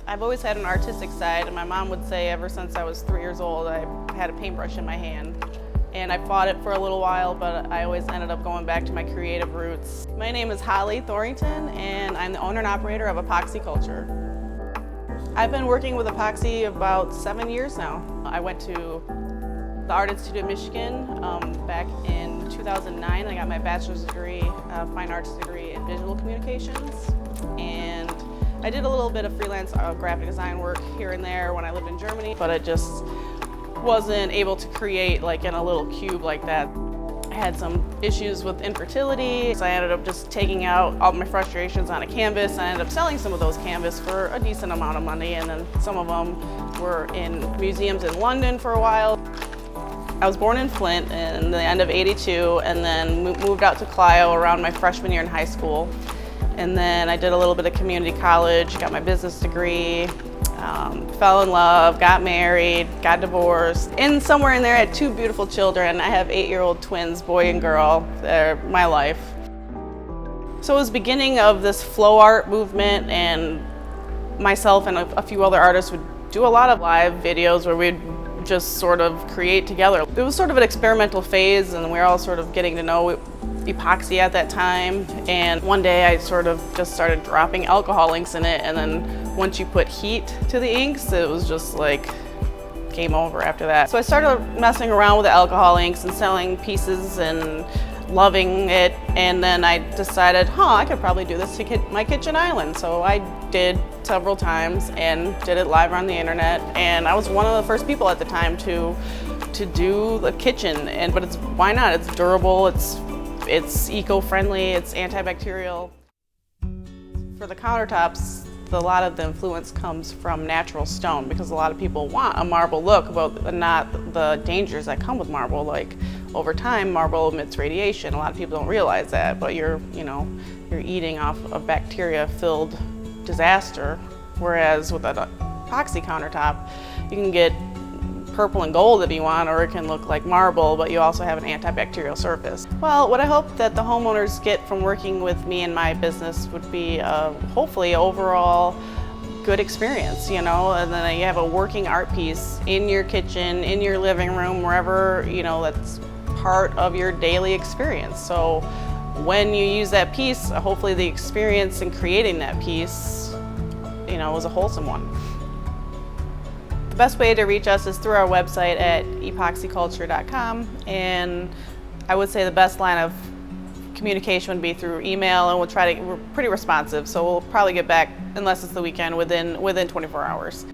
I've always had an artistic side, and my mom would say ever since I was 3 years old I had a paintbrush in my hand. And I fought it for a little while, but I always ended up going back to my creative roots. My name is Holly Thorington, and I'm the owner and operator of Epoxy Culture. I've been working with epoxy about 7 years now. I went to the Art Institute of Michigan back in 2009. I got my bachelor's degree, fine arts degree in visual communications. And I did a little bit of freelance graphic design work here and there when I lived in Germany, but it just wasn't able to create like in a little cube like that. I had some issues with infertility, so I ended up just taking out all my frustrations on a canvas. I ended up selling some of those canvas for a decent amount of money, and then some of them were in museums in London for a while. I was born in Flint in the end of '82, and then moved out to Clio around my freshman year in high school. And then I did a little bit of community college, got my business degree, fell in love, got married, got divorced. And somewhere in there I had 2 beautiful children. I have 8-year-old twins, boy and girl. They're my life. So it was the beginning of this flow art movement, and myself and a few other artists would do a lot of live videos where we'd just sort of create together. It was sort of an experimental phase, and we were all sort of getting to know epoxy at that time. And one day I sort of just started dropping alcohol inks in it, and then once you put heat to the inks, it was just like game over after that. So I started messing around with the alcohol inks and selling pieces and loving it, and then I decided, I could probably do this to my kitchen island. So I did several times and did it live on the internet, and I was one of the first people at the time to do the kitchen. But why not? It's durable, it's eco-friendly, it's antibacterial. For the countertops, a lot of the influence comes from natural stone, because a lot of people want a marble look, but not the dangers that come with marble. Like over time, marble emits radiation. A lot of people don't realize that, but you're eating off a bacteria-filled disaster. Whereas with an epoxy countertop, you can get purple and gold if you want, or it can look like marble, but you also have an antibacterial surface. Well, what I hope that the homeowners get from working with me and my business would be hopefully overall good experience, and then you have a working art piece in your kitchen, in your living room, wherever, that's part of your daily experience. So when you use that piece, hopefully the experience in creating that piece, was a wholesome one. The best way to reach us is through our website at epoxyculture.com, and I would say the best line of communication would be through email, and we're pretty responsive, so we'll probably get back, unless it's the weekend, within 24 hours.